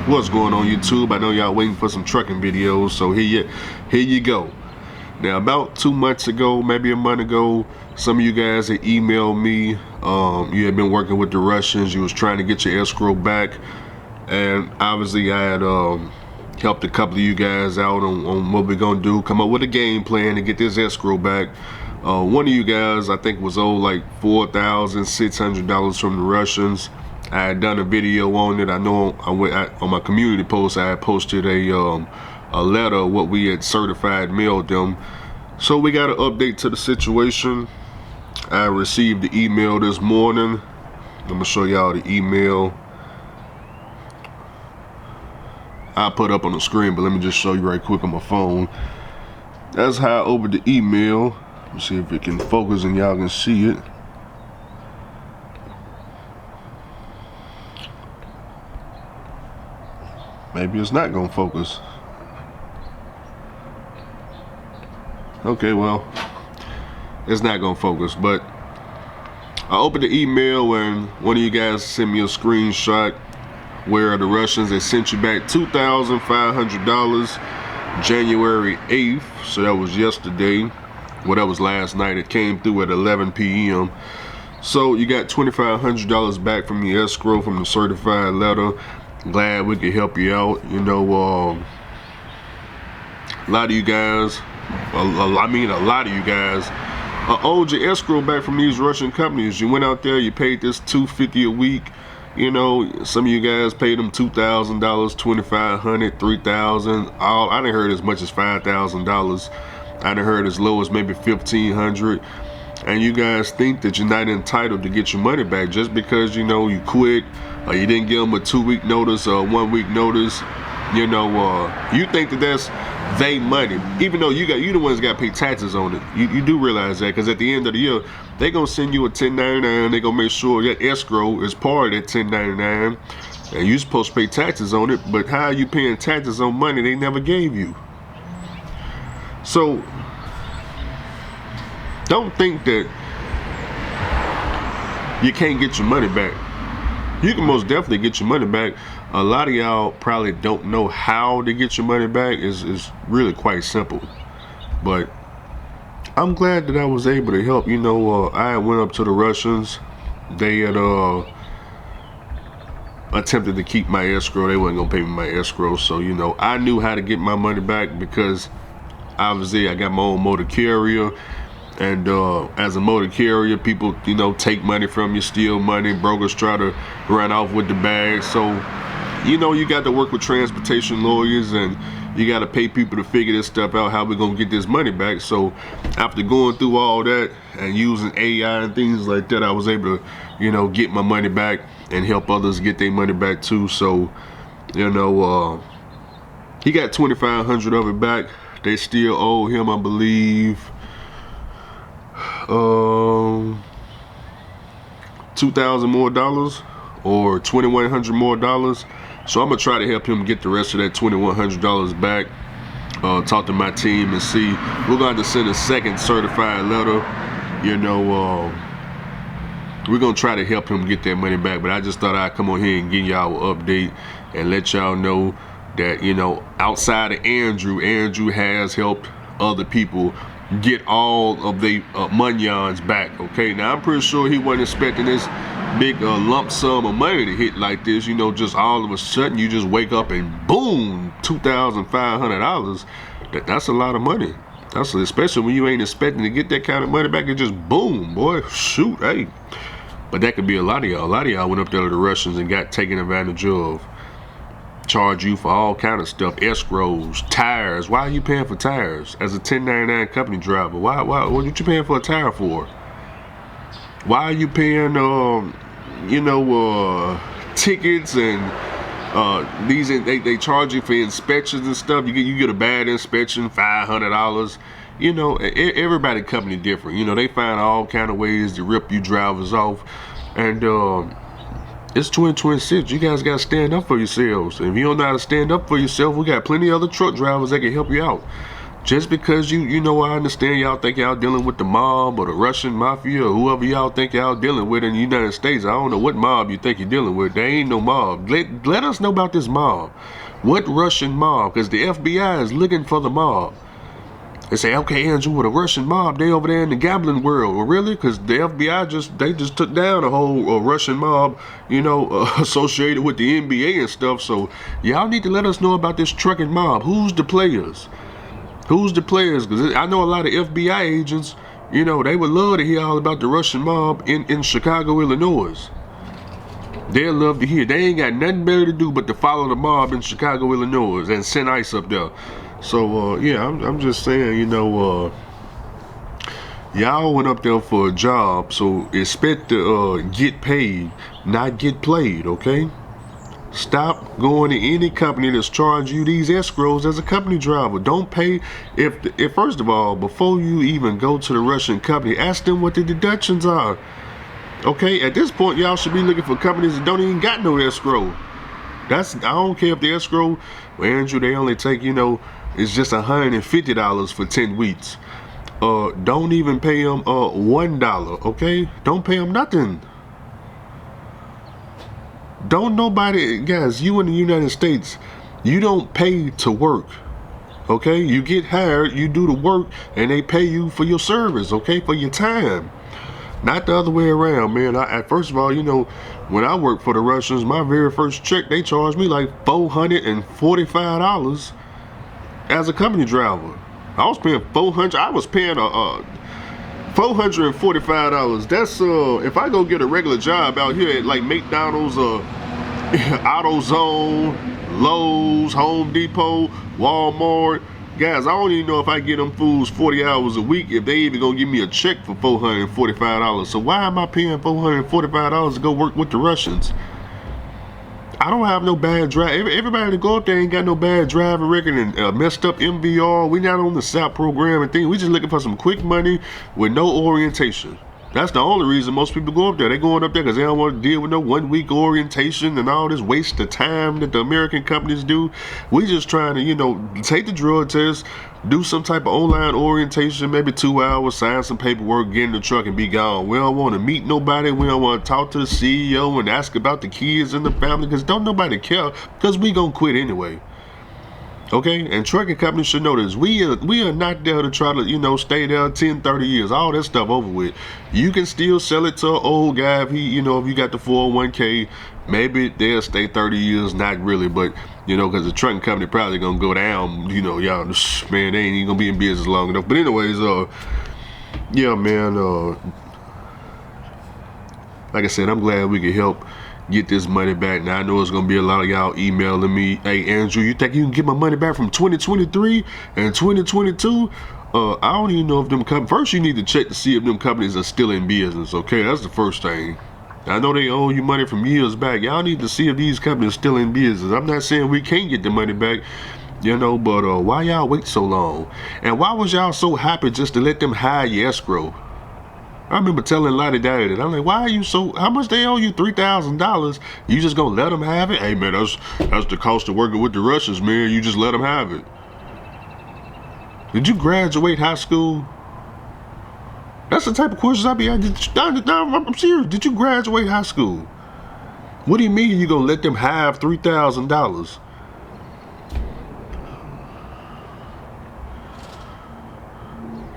What's going on YouTube? I know y'all waiting for some trucking videos, so here you go. Now, about 2 months ago, maybe a month ago, some of you guys had emailed me. You had been working with the Russians. You was trying to get your escrow back, and obviously I had helped a couple of you guys out on what we're gonna do. Come up with a game plan to get this escrow back. One of you guys, I think, was owed like $4,600 from the Russians. I had done a video on it. I know on my community post I had posted a letter of what we had certified mailed them. So we got an update to the situation. I received the email this morning. I'm gonna show y'all the email. I put up on the screen, but let me just show you right quick on my phone. That's how I opened the email. Let's see if it can focus and y'all can see it. Maybe it's not gonna focus. Okay, well, it's not gonna focus, but I opened the email and one of you guys sent me a screenshot where the Russians had sent you back $2,500 January 8th, so that was yesterday. Well, that was last night. It came through at 11 p.m. So you got $2,500 back from the escrow, from the certified letter. Glad we could help you out. You know, a lot of you guys, a lot of you guys owed your escrow back from these Russian companies. You went out there, you paid this $250 a week. You know, some of you guys paid them $2,000, $2,500, $3,000. I done heard as much as $5,000. I done heard as low as maybe $1,500. And you guys think that you're not entitled to get your money back just because, you know, you quit or you didn't give them a 2-week notice or a 1-week notice. You know, you think that that's they money, even though you the ones that got to pay taxes on it. You do realize that, because at the end of the year they gonna send you a 1099. They gonna make sure that escrow is part of that 1099, and you supposed to pay taxes on it. But how are you paying taxes on money they never gave you? So don't think that you can't get your money back. You can most definitely get your money back. A lot of y'all probably don't know how to get your money back. It's really quite simple. But I'm glad that I was able to help. You know, I went up to the Russians. They had attempted to keep my escrow. They wasn't gonna pay me my escrow. So, you know, I knew how to get my money back because obviously I got my own motor carrier. And as a motor carrier, people, you know, take money from you, steal money. Brokers try to run off with the bag. So, you know, you got to work with transportation lawyers, and you got to pay people to figure this stuff out, how we're going to get this money back. So after going through all that and using AI and things like that, I was able to, you know, get my money back and help others get their money back too. So, you know, he got $2,500 of it back. They still owe him, I believe, $2,000 more dollars or $2,100 more dollars. So I'm gonna try to help him get the rest of that $2,100 back. Talk to my team and see. We're going to send a second certified letter. You know, we're gonna try to help him get that money back. But I just thought I'd come on here and give y'all an update and let y'all know that, you know, outside of Andrew has helped other people get all of the monions back. Okay, now I'm pretty sure he wasn't expecting this big lump sum of money to hit like this. You know, just all of a sudden you just wake up and boom, $2,500. That's a lot of money. That's especially when you ain't expecting to get that kind of money back. It just boom, boy, shoot, hey. But that could be a lot of y'all. A lot of y'all went up there to the Russians and got taken advantage of. Charge you for all kind of stuff, escrows, tires. Why are you paying for tires as a 1099 company driver? Why what you paying for a tire for? Why are you paying you know, tickets and they charge you for inspections and stuff? You get a bad inspection, $500. You know, everybody company different. You know, they find all kind of ways to rip you drivers off. And it's 2026. You guys got to stand up for yourselves. If you don't know how to stand up for yourself, we got plenty of other truck drivers that can help you out. Just because you know, I understand y'all think y'all dealing with the mob or the Russian mafia or whoever y'all think y'all dealing with in the United States. I don't know what mob you think you're dealing with. There ain't no mob. Let us know about this mob. What Russian mob? Because the FBI is looking for the mob. They say, okay, Andrew, with a Russian mob, they over there in the gambling world. Well, really? Because the FBI just took down a whole Russian mob, you know, associated with the NBA and stuff. So y'all need to let us know about this trucking mob. Who's the players? Who's the players? Because I know a lot of FBI agents, you know, they would love to hear all about the Russian mob in Chicago, Illinois. They'll love to hear. They ain't got nothing better to do but to follow the mob in Chicago, Illinois and send ice up there. So, yeah, I'm just saying, you know, y'all went up there for a job, so expect to get paid, not get played, okay? Stop going to any company that's charging you these escrows as a company driver. Don't pay. If first of all, before you even go to the Russian company, ask them what the deductions are. Okay, at this point, y'all should be looking for companies that don't even got no escrow. I don't care if the escrow, well, Andrew, they only take, you know, it's just $150 for 10 weeks. Don't even pay them $1, okay? Don't pay them nothing. Don't nobody, guys, you in the United States, you don't pay to work, okay? You get hired, you do the work, and they pay you for your service, okay? For your time. Not the other way around, man. First of all, you know, when I worked for the Russians, my very first check, they charged me like $445 as a company driver. I was paying $445. That's if I go get a regular job out here at like McDonald's or AutoZone, Lowe's, Home Depot, Walmart, guys, I don't even know if I get them fools 40 hours a week if they even gonna give me a check for $445. So why am I paying $445 to go work with the Russians? I don't have no bad drive. Everybody that go up there ain't got no bad driving record and messed up MVR. We not on the SAP program and thing. We just looking for some quick money with no orientation. That's the only reason most people go up there. They going up there because they don't want to deal with no 1 week orientation and all this waste of time that the American companies do. We just trying to, you know, take the drug test, do some type of online orientation, maybe 2 hours, sign some paperwork, get in the truck and be gone. We don't want to meet nobody. We don't want to talk to the CEO and ask about the kids and the family because don't nobody care because we gonna quit anyway. Okay, and trucking companies should know this. We are not there to try to, you know, stay there 10, 30 years. All that stuff over with. You can still sell it to an old guy if he, you know, if you got the 401k, maybe they'll stay 30 years, not really, but, you know, because the trucking company probably gonna go down, you know, y'all, man, they ain't even gonna be in business long enough. But anyways, yeah, man, like I said, I'm glad we could help get this money back. Now I know it's gonna be a lot of y'all emailing me, hey Andrew, you think you can get my money back from 2023 and 2022? I don't even know if them first you need to check to see if them companies are still in business. Okay, that's the first thing. I know they owe you money from years back. Y'all need to see if these companies are still in business. I'm not saying we can't get the money back, you know, but why y'all wait so long? And why was y'all so happy just to let them hide your escrow? I remember telling Lottie Daddy that. I'm like, why are you so, how much they owe you? $3,000? You just gonna let them have it? Hey man, that's the cost of working with the Russians, man. You just let them have it. Did you graduate high school? That's the type of questions I be asking. I'm serious. Did you graduate high school? What do you mean you gonna let them have $3,000?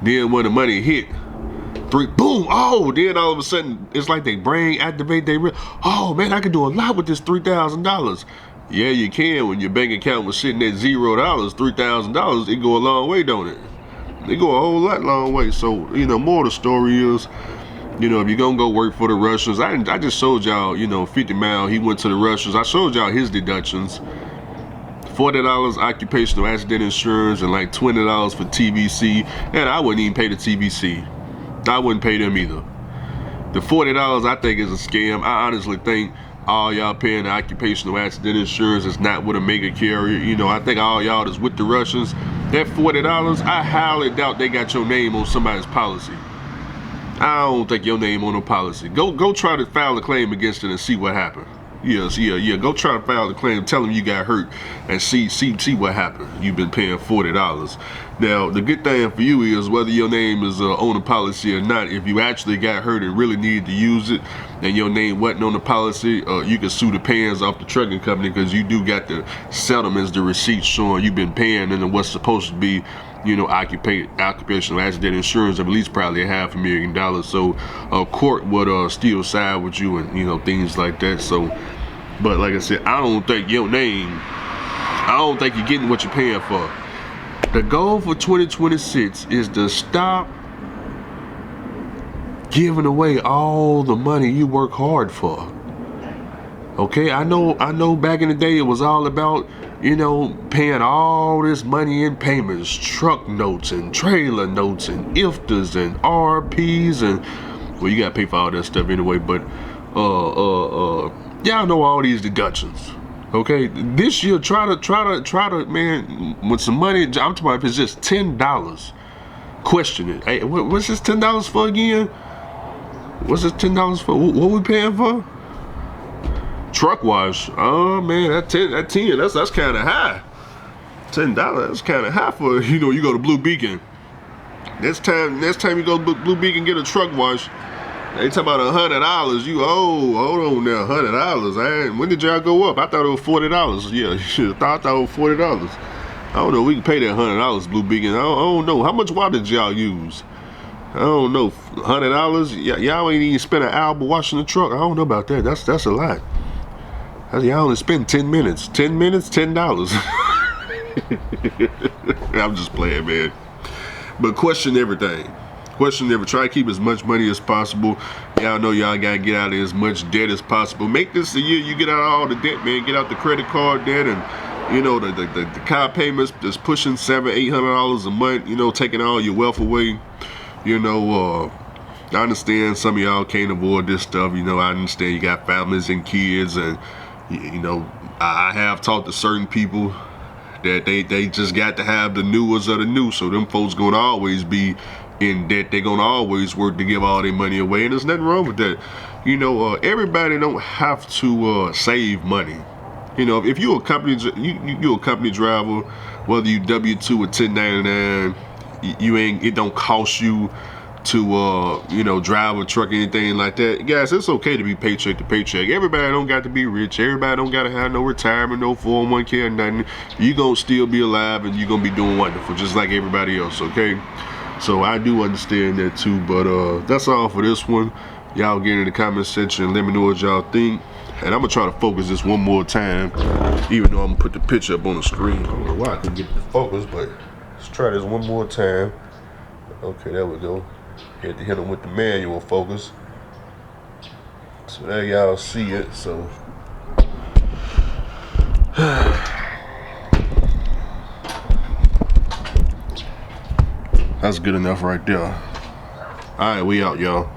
Then when the money hit, boom, oh, then all of a sudden, it's like they brain activate, oh man, I can do a lot with this $3,000. Yeah, you can when your bank account was sitting at $0, $3,000, it go a long way, don't it? It go a whole long way. So, you know, more of the story is, you know, if you're gonna go work for the Russians, I just showed y'all, you know, 50 Mile, he went to the Russians. I showed y'all his deductions. $40 occupational accident insurance and like $20 for TVC. And I wouldn't even pay the TVC. I wouldn't pay them either. The $40 I think is a scam. I honestly think all y'all paying the occupational accident insurance is not with a mega carrier. You know, I think all y'all that's with the Russians, that $40, I highly doubt they got your name on somebody's policy. I don't think your name on no policy. Go try to file a claim against it and see what happened. Yeah. Go try to file the claim. Tell them you got hurt, and see what happened. You've been paying $40. Now, the good thing for you is whether your name is on the policy or not. If you actually got hurt and really needed to use it, and your name wasn't on the policy, you can sue the payings off the trucking company because you do got the settlements, the receipts showing you've been paying and what's supposed to be, occupational accident insurance of at least probably $500,000. So a court would still side with you and things like that. So, but like I said, I don't think you're getting what you're paying for. The goal for 2026 is to stop giving away all the money you work hard for. Okay, I know back in the day it was all about, paying all this money in payments, truck notes and trailer notes and IFTAs and RPs and, well, you gotta pay for all that stuff anyway, but y'all know all these deductions. Okay, this year try to, man, with some money, I'm talking about if it's just $10, question it. Hey, what's this $10 for again? What's this $10 for? What we paying for? Truck wash. Oh man, that 10, that's kind of high. $10, that's kind of high for you go to Blue Beacon. Next time you go to Blue Beacon get a truck wash, they talking about $100. Hold on now, $100. When did y'all go up? I thought it was $40. Yeah, you should have thought it was $40. I don't know. We can pay that $100, Blue Beacon. I don't know. How much water did y'all use? I don't know. $100. Y'all ain't even spent an hour washing the truck. I don't know about that. That's a lot. Y'all only spend 10 minutes. 10 minutes, $10. I'm just playing, man. But question everything. Try to keep as much money as possible. Y'all know y'all gotta get out of as much debt as possible. Make this the year you get out of all the debt, man. Get out the credit card debt and the car payments that's pushing $700-800 a month. Taking all your wealth away. I understand some of y'all can't avoid this stuff. I understand you got families and kids, and I have talked to certain people that they just got to have the newest of the new. So them folks gonna always be in debt. They're gonna always work to give all their money away, and there's nothing wrong with that. Everybody don't have to save money. If you're a company, you're a company driver, whether you W-2 or 1099, it don't cost you to drive a truck or anything like that. Guys, it's okay to be paycheck to paycheck. Everybody don't got to be rich. Everybody don't got to have no retirement, no 401k or nothing. You gonna still be alive and you gonna be doing wonderful just like everybody else, okay? So I do understand that too, but that's all for this one. Y'all get in the comment section and let me know what y'all think. And I'm gonna try to focus this one more time, even though I'm gonna put the picture up on the screen. I don't know why I couldn't get the focus, but let's try this one more time. Okay, there we go. Had to hit them with the manual focus. So there y'all see it. So that's good enough right there. All right, we out, y'all.